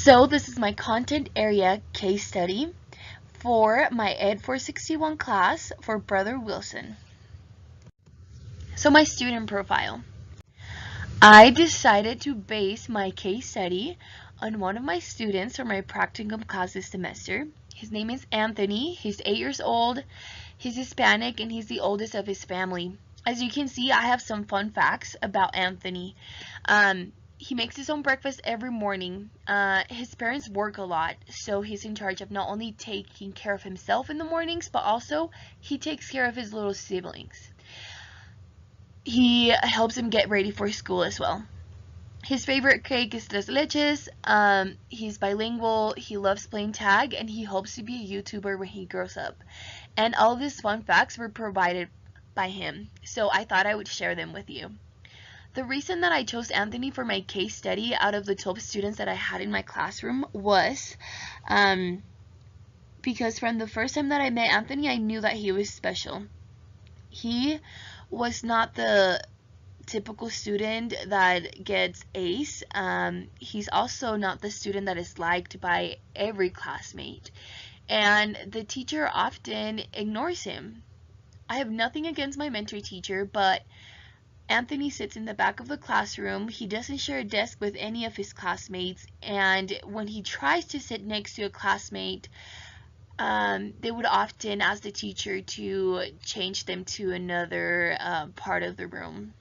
So this is my content area case study for my Ed 461 class for Brother Wilson. So my student profile. I decided to base my case study on one of my students for my practicum class this semester. His name is Anthony. He's 8 years old. He's Hispanic and he's the oldest of his family. As you can see, I have some fun facts about Anthony. He makes his own breakfast every morning. His parents work a lot, so he's in charge of not only taking care of himself in the mornings, but also he takes care of his little siblings. He helps him get ready for school as well. His favorite cake is tres leches. He's bilingual, he loves playing tag, and he hopes to be a YouTuber when he grows up. And all of these fun facts were provided by him, so I thought I would share them with you. The reason that I chose Anthony for my case study out of the 12 students that I had in my classroom was because from the first time that I met Anthony, I knew that he was special. He was not the typical student that gets A's. He's also not the student that is liked by every classmate, and the teacher often ignores him. I have nothing against my mentor teacher, but Anthony sits in the back of the classroom. He doesn't share a desk with any of his classmates, and when he tries to sit next to a classmate, they would often ask the teacher to change them to another part of the room.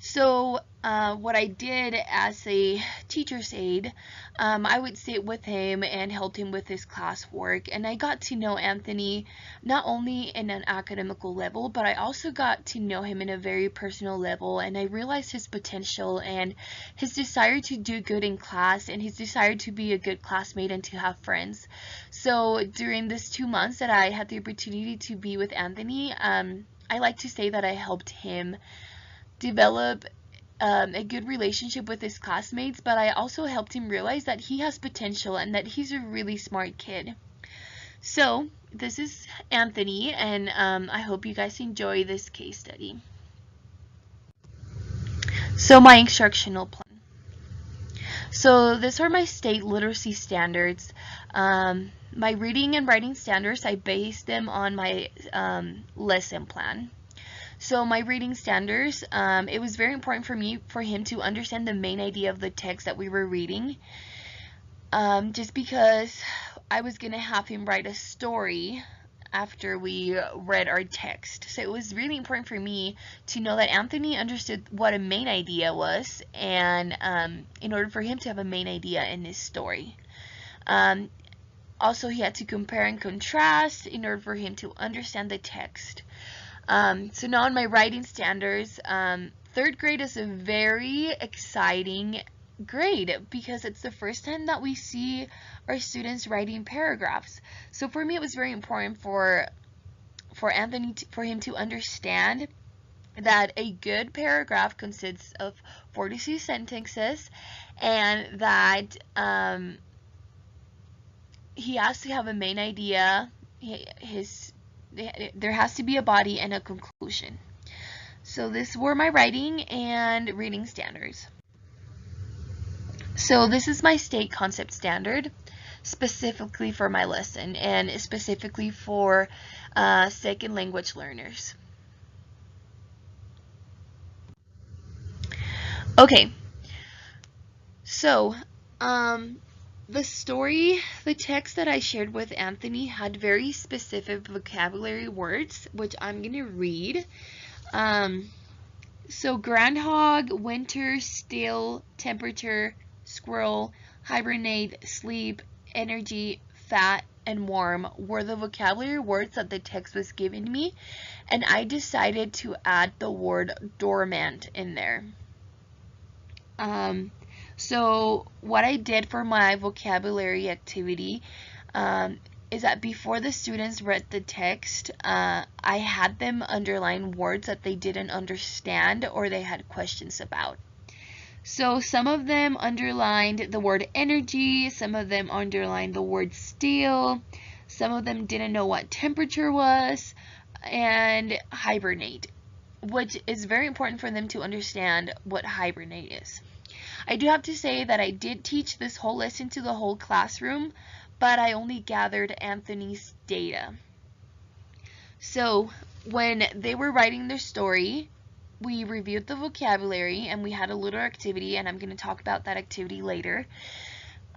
So what I did as a teacher's aide, I would sit with him and help him with his classwork, and I got to know Anthony not only in an academical level, but I also got to know him in a very personal level, and I realized his potential and his desire to do good in class and his desire to be a good classmate and to have friends. So during this 2 months that I had the opportunity to be with Anthony, I like to say that I helped him develop a good relationship with his classmates, but I also helped him realize that he has potential and that he's a really smart kid. So this is Anthony, and I hope you guys enjoy this case study. So my instructional plan. So these are my state literacy standards. My reading and writing standards, I based them on my lesson plan. So my reading standards, it was very important for him to understand the main idea of the text that we were reading, just because I was going to have him write a story after we read our text. So it was really important for me to know that Anthony understood what a main idea was, and in order for him to have a main idea in his story. Also, he had to compare and contrast in order for him to understand the text. So now in my writing standards, 3rd grade is a very exciting grade because it's the first time that we see our students writing paragraphs. So for me, it was very important for Anthony for him to understand that a good paragraph consists of 42 sentences, and that he has to have a main idea. There has to be a body and a conclusion. So these were my writing and reading standards. So this is my state concept standard, specifically for my lesson and specifically for second language learners. Okay, so the text that I shared with Anthony had very specific vocabulary words, which I'm going to read. So groundhog, winter, still, temperature, squirrel, hibernate, sleep, energy, fat, and warm were the vocabulary words that the text was giving me, and I decided to add the word dormant in there. So what I did for my vocabulary activity is that before the students read the text, I had them underline words that they didn't understand or they had questions about. So some of them underlined the word energy, some of them underlined the word still, some of them didn't know what temperature was, and hibernate, which is very important for them to understand what hibernate is. I do have to say that I did teach this whole lesson to the whole classroom, but I only gathered Anthony's data. So when they were writing their story, we reviewed the vocabulary and we had a little activity, and I'm going to talk about that activity later.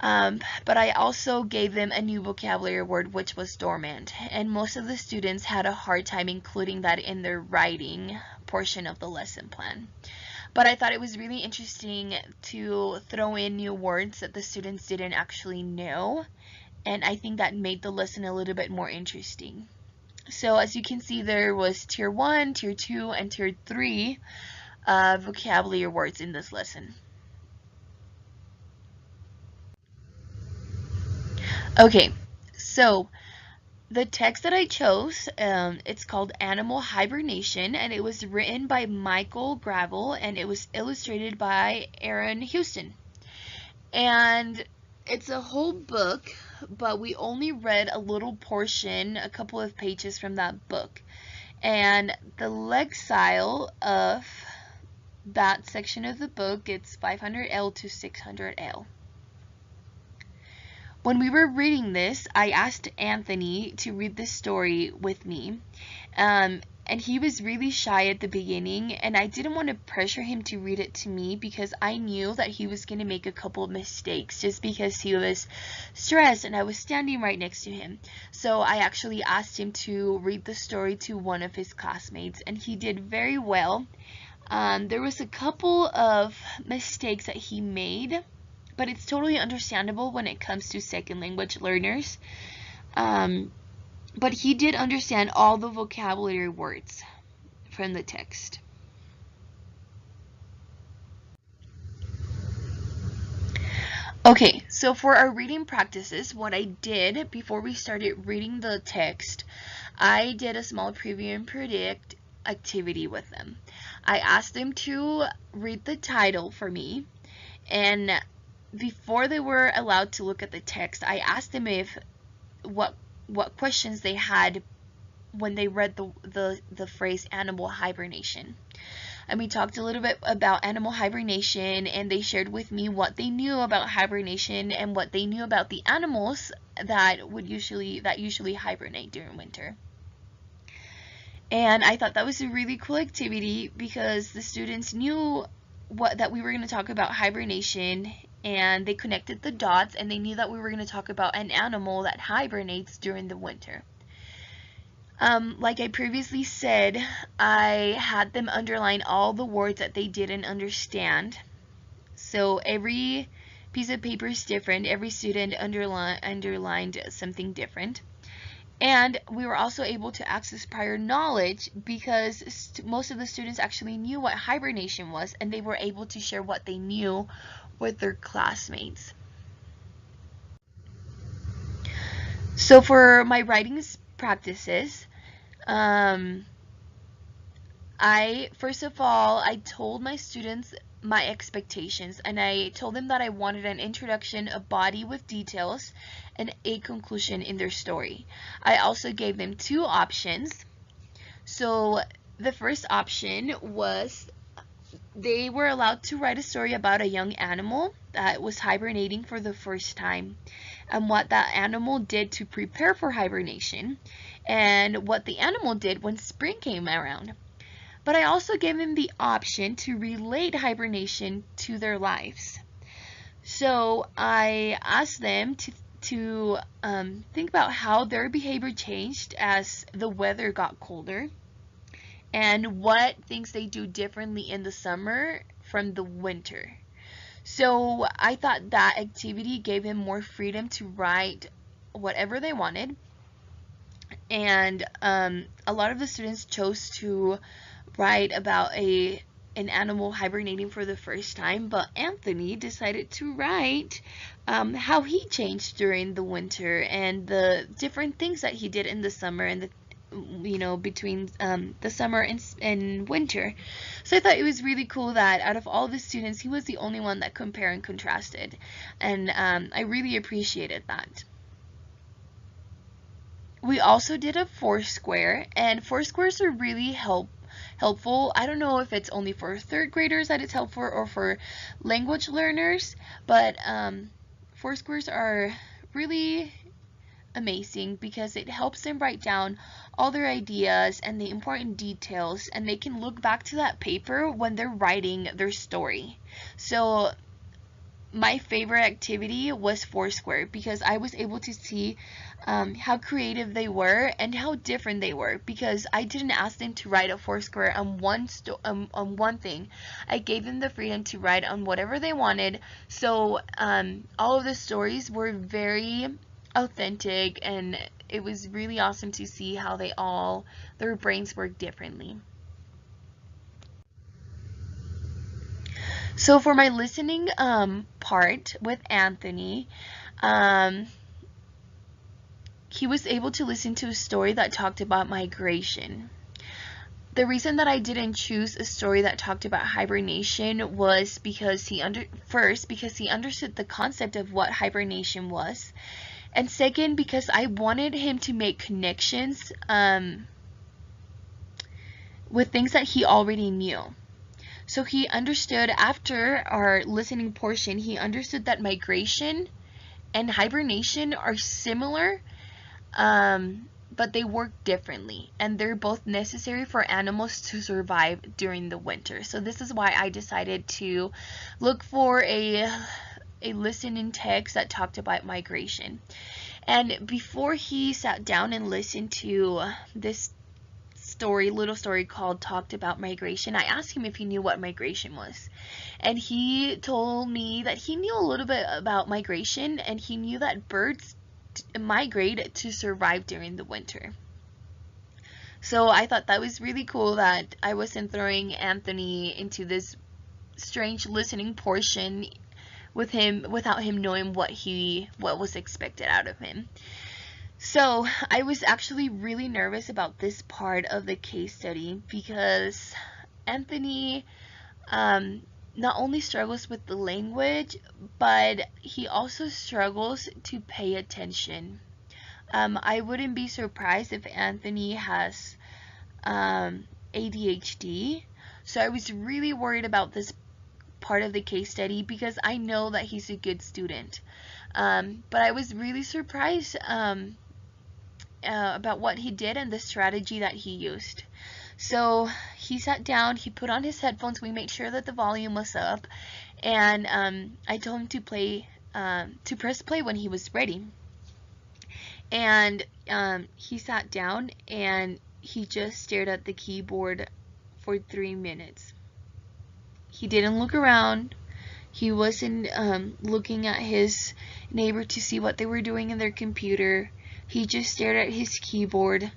But I also gave them a new vocabulary word, which was dormant, and most of the students had a hard time including that in their writing portion of the lesson plan. But I thought it was really interesting to throw in new words that the students didn't actually know, and I think that made the lesson a little bit more interesting. So as you can see, there was tier 1, tier 2, and tier 3 vocabulary words in this lesson. Okay, so the text that I chose, it's called Animal Hibernation, and it was written by Michael Gravel, and it was illustrated by Aaron Houston. And it's a whole book, but we only read a little portion, a couple of pages from that book. And the lexile of that section of the book, it's 500L to 600L. When we were reading this, I asked Anthony to read this story with me, and he was really shy at the beginning, and I didn't want to pressure him to read it to me because I knew that he was going to make a couple of mistakes just because he was stressed and I was standing right next to him. So I actually asked him to read the story to one of his classmates, and he did very well. There was a couple of mistakes that he made, but it's totally understandable when it comes to second language learners. But he did understand all the vocabulary words from the text. Okay, so for our reading practices, what I did before we started reading the text, I did a small preview and predict activity with them. I asked them to read the title for me, and before they were allowed to look at the text, I asked them if what questions they had when they read the phrase animal hibernation. And we talked a little bit about animal hibernation, and they shared with me what they knew about hibernation and what they knew about the animals that usually hibernate during winter. And I thought that was a really cool activity because the students knew that we were going to talk about hibernation, and they connected the dots, and they knew that we were going to talk about an animal that hibernates during the winter. Like I previously said, I had them underline all the words that they didn't understand. So every piece of paper is different. Every student underlined something different. And we were also able to access prior knowledge because most of the students actually knew what hibernation was, and they were able to share what they knew with their classmates. So for my writing practices, first of all, I told my students my expectations, and I told them that I wanted an introduction, a body with details, and a conclusion in their story. I also gave them two options. So the first option was they were allowed to write a story about a young animal that was hibernating for the first time, and what that animal did to prepare for hibernation, and what the animal did when spring came around. But I also gave them the option to relate hibernation to their lives. So I asked them to think about how their behavior changed as the weather got colder, and what things they do differently in the summer from the winter. So I thought that activity gave him more freedom to write whatever they wanted, and a lot of the students chose to write about an animal hibernating for the first time, but Anthony decided to write how he changed during the winter and the different things that he did in the summer and between the summer and winter. So I thought it was really cool that out of all the students, he was the only one that compared and contrasted, and I really appreciated that. We also did a Foursquare, and Foursquares are really helpful. I don't know if it's only for third graders that it's helpful or for language learners, but Foursquares are really amazing because it helps them write down all their ideas and the important details, and they can look back to that paper when they're writing their story. So my favorite activity was Foursquare because I was able to see how creative they were and how different they were, because I didn't ask them to write a Foursquare on one thing. I gave them the freedom to write on whatever they wanted. So all of the stories were very authentic, and it was really awesome to see how their brains work differently. So for my listening part with Anthony, he was able to listen to a story that talked about migration. The reason that I didn't choose a story that talked about hibernation was because he understood the concept of what hibernation was, and second, because I wanted him to make connections with things that he already knew. So he understood, after our listening portion, he understood that migration and hibernation are similar, but they work differently, and they're both necessary for animals to survive during the winter. So this is why I decided to look for a listening text that talked about migration. And before he sat down and listened to this little story called Talked About Migration, I asked him if he knew what migration was. And he told me that he knew a little bit about migration, and he knew that birds migrate to survive during the winter. So I thought that was really cool that I wasn't throwing Anthony into this strange listening portion without him knowing what was expected out of him. So I was actually really nervous about this part of the case study because Anthony not only struggles with the language, but he also struggles to pay attention. I wouldn't be surprised if Anthony has ADHD, so I was really worried about this part of the case study because I know that he's a good student. But I was really surprised about what he did and the strategy that he used. So he sat down, he put on his headphones, we made sure that the volume was up, and I told him to press play when he was ready. And he sat down and he just stared at the keyboard for 3 minutes. He didn't look around. He wasn't looking at his neighbor to see what they were doing in their computer. He just stared at his keyboard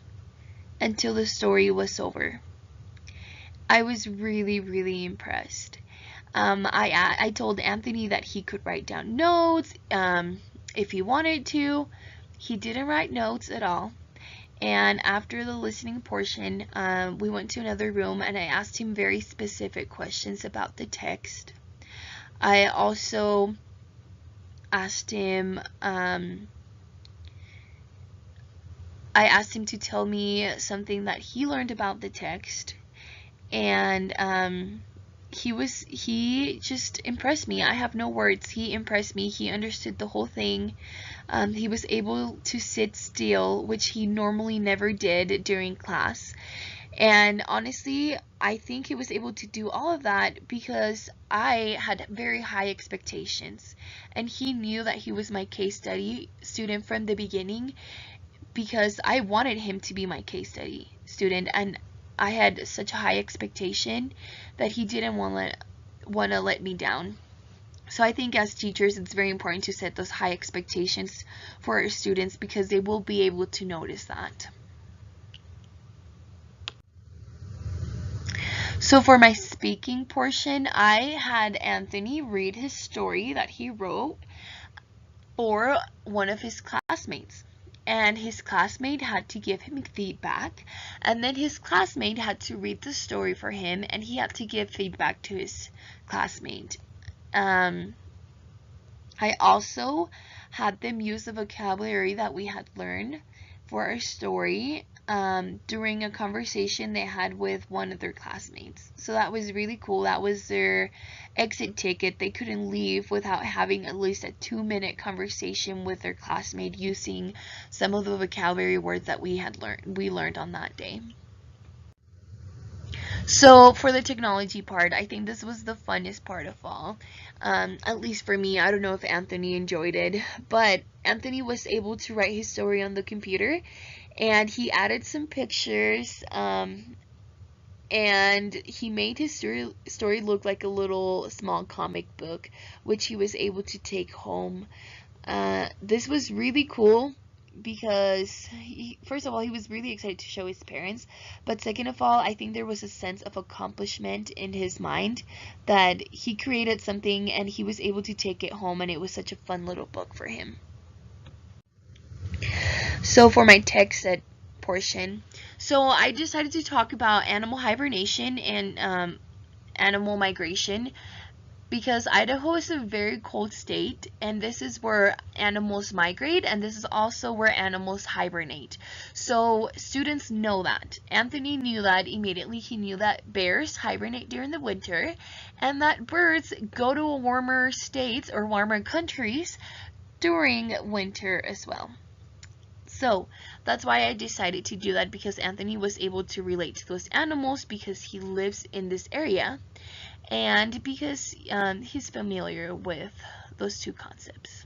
until the story was over. I was really, really impressed. I told Anthony that he could write down notes if he wanted to. He didn't write notes at all. And after the listening portion, we went to another room and I asked him very specific questions about the text. I also asked him to tell me something that he learned about the text, and he just impressed me. I have no words. He impressed me. He understood the whole thing. He was able to sit still, which he normally never did during class. And honestly, I think he was able to do all of that because I had very high expectations. And he knew that he was my case study student from the beginning because I wanted him to be my case study student. And I had such a high expectation that he didn't want to let me down. So I think as teachers, it's very important to set those high expectations for our students because they will be able to notice that. So for my speaking portion, I had Anthony read his story that he wrote for one of his classmates. And his classmate had to give him feedback, and then his classmate had to read the story for him, and he had to give feedback to his classmate. I also had them use the vocabulary that we had learned for our story during a conversation they had with one of their classmates. So that was really cool. That was their exit ticket. They couldn't leave without having at least a 2-minute conversation with their classmate using some of the vocabulary words that we learned on that day. So for the technology part, I think this was the funnest part of all. At least for me, I don't know if Anthony enjoyed it, but Anthony was able to write his story on the computer, and he added some pictures, and he made his story look like a little small comic book, which he was able to take home. This was really cool because first of all, he was really excited to show his parents, but second of all, I think there was a sense of accomplishment in his mind that he created something and he was able to take it home, and it was such a fun little book for him. So for my text set portion, so I decided to talk about animal hibernation and animal migration, because Idaho is a very cold state, and this is where animals migrate, and this is also where animals hibernate. So students know that. Anthony knew that immediately. He knew that bears hibernate during the winter, and that birds go to warmer states or warmer countries during winter as well. So that's why I decided to do that, because Anthony was able to relate to those animals because he lives in this area, and because he's familiar with those two concepts.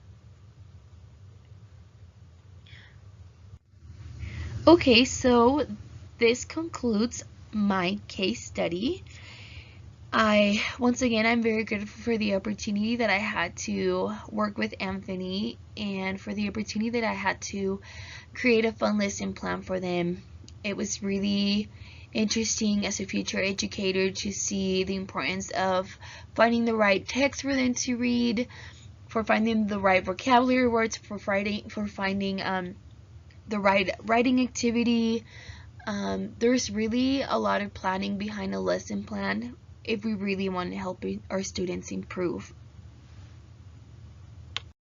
Okay, so this concludes my case study. Once again, I'm very grateful for the opportunity that I had to work with Anthony, and for the opportunity that I had to create a fun lesson plan for them. It was really interesting as a future educator to see the importance of finding the right text for them to read, for finding the right vocabulary words, for finding the right writing activity. There's really a lot of planning behind a lesson plan if we really want to help our students improve